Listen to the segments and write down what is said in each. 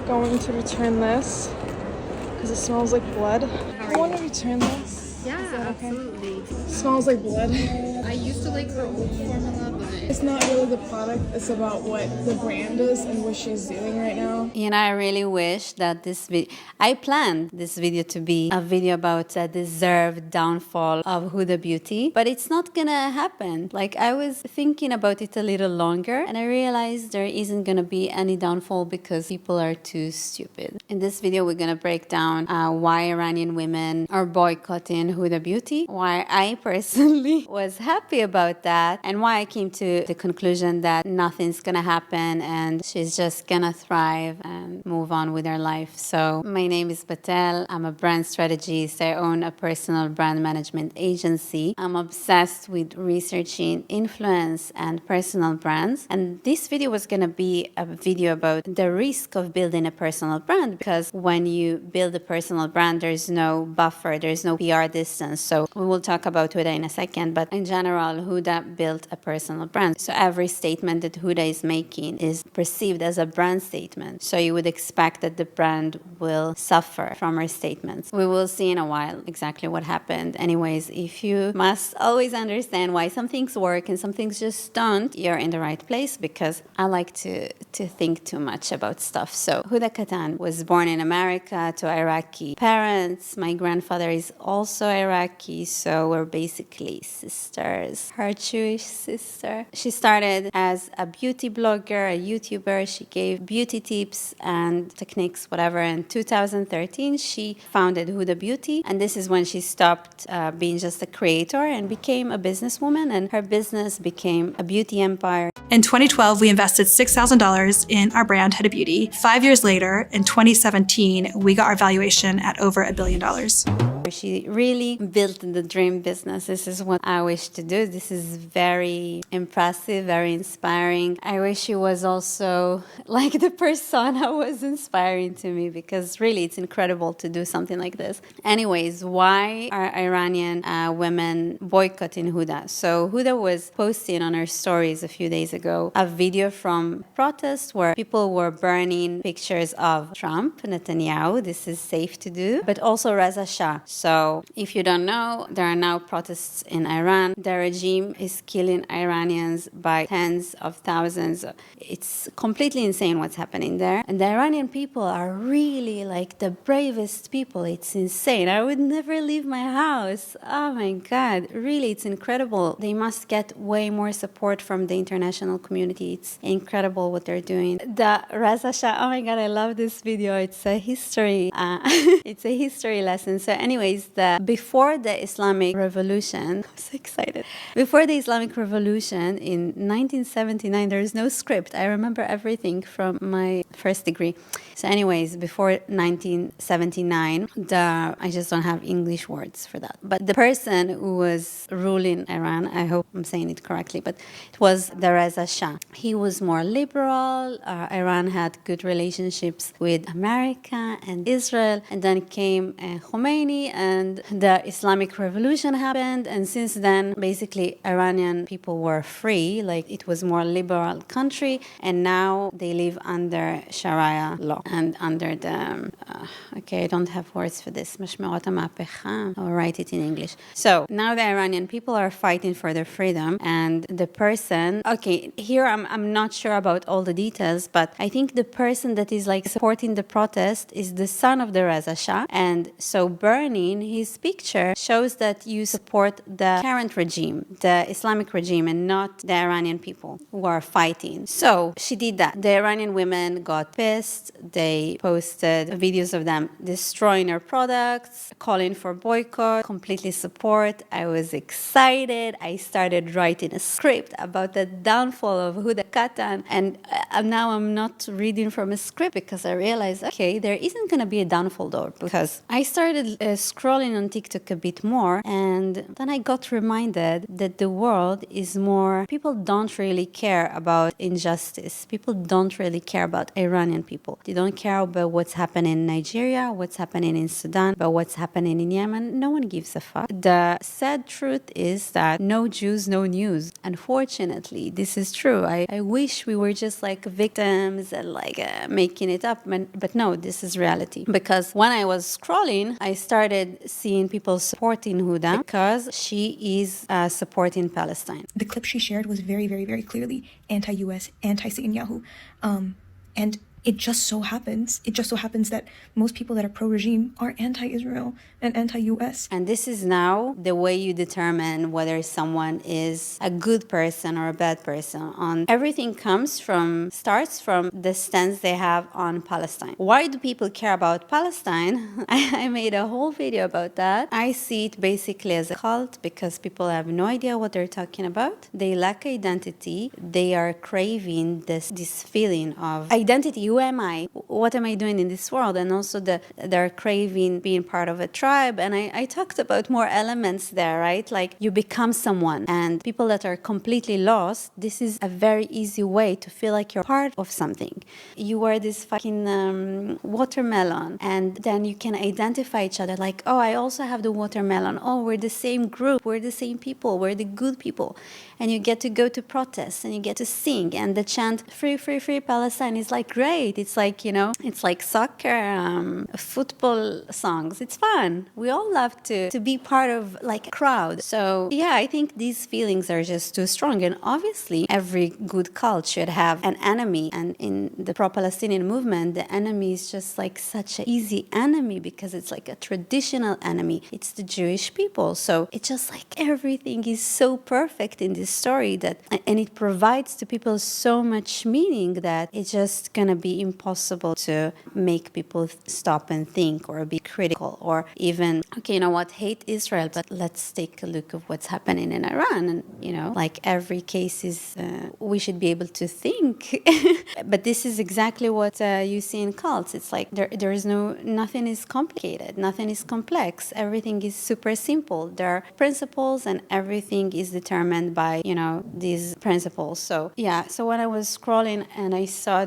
going to return this because it smells like blood. I want to return this. Yeah, Okay? absolutely. It smells like blood. I used to like her old formula, but It's not really the product, it's about what the brand is and what she's doing right now. You know, I really wish that I planned this video to be a video about a deserved downfall of Huda Beauty, but it's not gonna happen. Like, I was thinking about it a little longer and I realized there isn't gonna be any downfall because people are too stupid. In this video, we're gonna break down why Iranian women are boycotting Huda Beauty, why I personally was happy about that, and why I came to the conclusion that nothing's gonna happen and she's just gonna thrive and move on with her life. So my name is Batel. I'm a brand strategist. I own a personal brand management agency. I'm obsessed with researching influence and personal brands. And this video was gonna be a video about the risk of building a personal brand, because when you build a personal brand, there's no buffer, there's no PR distance. So we will talk about Huda in a second, but in general, Huda built a personal brand. So every statement that Huda is making is perceived as a brand statement. So you would expect that the brand will suffer from her statements. We will see in a while exactly what happened. Anyways, if you must always understand why some things work and some things just don't, you're in the right place, because I like to think too much about stuff. So Huda Katan was born in America to Iraqi parents. My grandfather is also Iraqi, so we're basically sisters. Her Jewish sister. She started as a beauty blogger, a YouTuber. She gave beauty tips and techniques, whatever. In 2013, she founded Huda Beauty, and this is when she stopped being just a creator and became a businesswoman, and her business became a beauty empire. In 2012, we invested $6,000 in our brand, Huda Beauty. 5 years later, in 2017, we got our valuation at over $1 billion. She really built the dream business. This is what I wish to do. This is very impressive, very inspiring. I wish she was also like the persona was inspiring to me, because really it's incredible to do something like this. Anyways, why are Iranian women boycotting Huda? So Huda was posting on her stories a few days ago a video from protest where people were burning pictures of Trump, Netanyahu. This is safe to do, but also Reza Shah. So if you don't know, there are now protests in Iran. The regime is killing Iranians by tens of thousands. It's completely insane what's happening there. And the Iranian people are really like the bravest people. It's insane. I would never leave my house. Oh my God. Really, it's incredible. They must get way more support from the international community. It's incredible what they're doing. The Reza Shah, oh my God, I love this video. It's a history. It's a history lesson. So anyways, before the Islamic Revolution, I'm so excited. Before the Islamic Revolution in 1979, there is no script. I remember everything from my first degree. So anyways, before 1979, I just don't have English words for that. But the person who was ruling Iran, I hope I'm saying it correctly, but it was the Reza Shah. He was more liberal. Iran had good relationships with America and Israel. And then came Khomeini, and the Islamic Revolution happened. And since then, basically, Iranian people were free. Like, it was more liberal country. And now they live under Sharia law and under the, okay, I don't have words for this. I'll write it in English. So now the Iranian people are fighting for their freedom. And the person, okay, here I'm not sure about all the details, but I think the person that is like supporting the protest is the son of the Reza Shah. And so burning his picture shows that you support the current regime, the Islamic regime, and not the Iranian people who are fighting. So she did that. The Iranian women got pissed. They posted videos of them destroying her products, calling for boycott, completely support. I was excited. I started writing a script about the downfall of Huda Katan, and now I'm not reading from a script because I realized, okay, there isn't going to be a downfall though, because I started scrolling on TikTok a bit more, and then I got reminded that the world is more, people don't really care about injustice. People don't really care about Iranian people. They don't care about what's happening in Nigeria, what's happening in Sudan, about what's happening in Yemen. No one gives a fuck. The sad truth is that no Jews, no news. Unfortunately, this is true. I wish we were just like victims and like making it up, but no, this is reality. Because when I was scrolling, I started seeing people supporting Huda because she is supporting Palestine. The clip she shared was very, very, very clearly anti-US, anti-Netanyahu. And it just so happens that most people that are pro-regime are anti-Israel and anti-US. And this is now the way you determine whether someone is a good person or a bad person. Everything starts from the stance they have on Palestine. Why do people care about Palestine? I made a whole video about that. I see it basically as a cult because people have no idea what they're talking about. They lack identity. They are craving this feeling of identity. Who am I? What am I doing in this world? And also they're craving being part of a tribe. And I talked about more elements there, right? Like you become someone. And people that are completely lost, this is a very easy way to feel like you're part of something. You are this fucking watermelon. And then you can identify each other like, oh, I also have the watermelon. Oh, we're the same group. We're the same people. We're the good people. And you get to go to protests and you get to sing. And the chant, free, free, free Palestine is like great. It's like, it's like soccer, football songs. It's fun. We all love to be part of like a crowd. So yeah, I think these feelings are just too strong. And obviously every good cult should have an enemy. And in the pro-Palestinian movement, the enemy is just like such an easy enemy because it's like a traditional enemy. It's the Jewish people. So it's just like everything is so perfect in this story and it provides to people so much meaning that it's just gonna be impossible to make people stop and think or be critical or even, okay, you know what, hate Israel, but let's take a look of what's happening in Iran. And, like every case is, we should be able to think. But this is exactly what you see in cults. It's like there is nothing is complicated. Nothing is complex. Everything is super simple. There are principles and everything is determined by, these principles. So, yeah. So when I was scrolling and I saw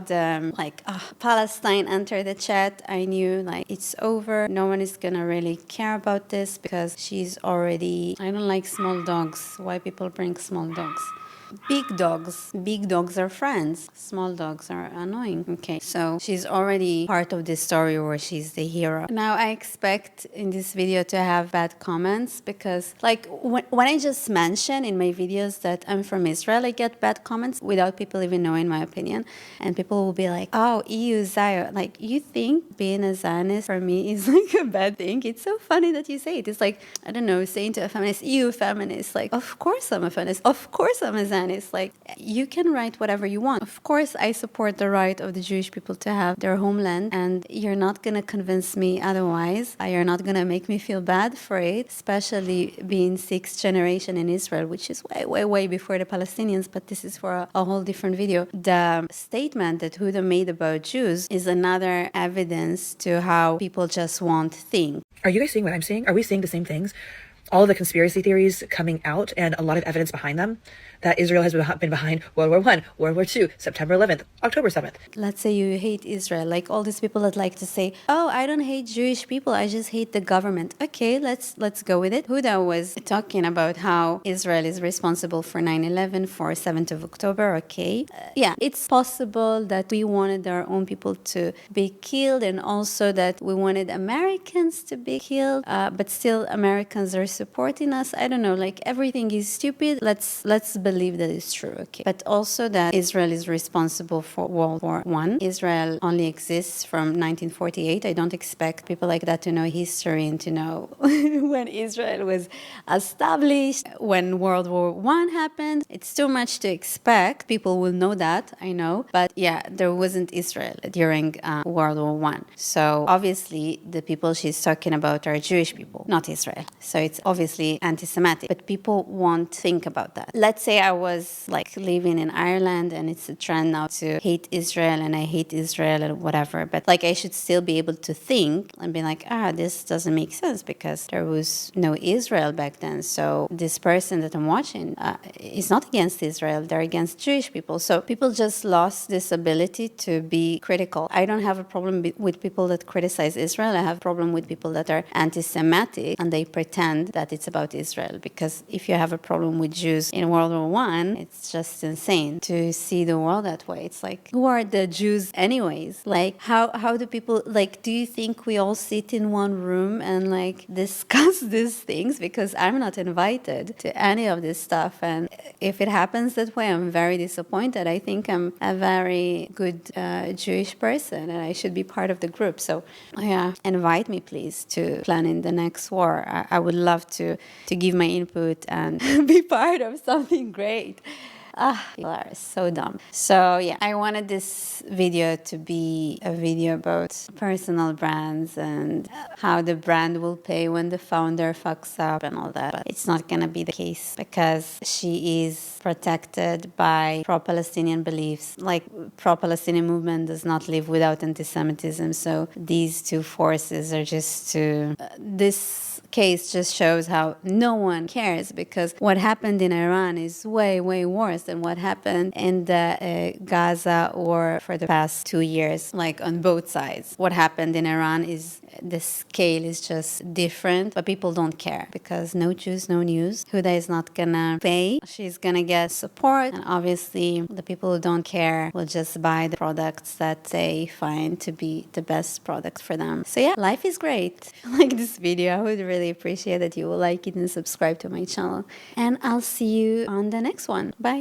Palestine enter the chat, I knew like it's over. No one is gonna really care about this because she's already, I don't like small dogs. Why people bring small dogs? Big dogs are friends. Small dogs are annoying. Okay, so she's already part of this story where she's the hero. Now I expect in this video to have bad comments because like when I just mention in my videos that I'm from Israel, I get bad comments without people even knowing my opinion. And people will be like, oh, EU Zion. Like, you think being a Zionist for me is like a bad thing? It's so funny that you say it. It's like, I don't know, saying to a feminist, EU feminist, like, of course I'm a feminist. Of course I'm a Zionist. It's like, you can write whatever you want. Of course, I support the right of the Jewish people to have their homeland, and you're not going to convince me otherwise. You're not going to make me feel bad for it, especially being sixth generation in Israel, which is way, way, way before the Palestinians, but this is for a whole different video. The statement that Huda made about Jews is another evidence to how people just won't think. Are you guys seeing what I'm seeing? Are we seeing the same things? All of the conspiracy theories coming out and a lot of evidence behind them that Israel has been behind World War I, World War II, September 11th, October 7th. Let's say you hate Israel, like all these people that like to say, oh, I don't hate Jewish people, I just hate the government. Okay, let's go with it. Huda was talking about how Israel is responsible for 9/11, for 7th of October. Okay. Yeah, it's possible that we wanted our own people to be killed and also that we wanted Americans to be killed, but still Americans are supporting us. I don't know, like everything is stupid. Let's believe that it's true, okay? But also that Israel is responsible for World War I. Israel only exists from 1948. I don't expect people like that to know history and to know when Israel was established, when World War I happened. It's too much to expect. People will know that, I know. But yeah, there wasn't Israel during World War I. So obviously the people she's talking about are Jewish people, not Israel. So it's obviously anti-Semitic. But people won't think about that. Let's say I was like living in Ireland and it's a trend now to hate Israel and I hate Israel and whatever. But like I should still be able to think and be like, this doesn't make sense because there was no Israel back then. So this person that I'm watching is not against Israel. They're against Jewish people. So people just lost this ability to be critical. I don't have a problem with people that criticize Israel. I have a problem with people that are anti-Semitic and they pretend that it's about Israel. Because if you have a problem with Jews in World War I, it's just insane to see the world that way. It's like, who are the Jews anyways? Like, how do people, like, do you think we all sit in one room and like discuss these things? Because I'm not invited to any of this stuff. And if it happens that way, I'm very disappointed. I think I'm a very good Jewish person and I should be part of the group. So yeah, invite me please to planning the next war. I would love to give my input and be part of something great. People are so dumb. So yeah, I wanted this video to be a video about personal brands and how the brand will pay when the founder fucks up and all that. But it's not gonna be the case because she is protected by pro-Palestinian beliefs. Like, pro-Palestinian movement does not live without anti-Semitism. So these two forces are just too... this case just shows how no one cares because what happened in Iran is way, way worse than what happened in the Gaza or for the past 2 years, like on both sides. What happened in Iran is the scale is just different, but people don't care because no Jews, no news. Huda is not gonna pay. She's gonna get support. And obviously the people who don't care will just buy the products that they find to be the best product for them. So yeah, life is great. If you like this video, I would really appreciate that you will like it and subscribe to my channel. And I'll see you on the next one. Bye.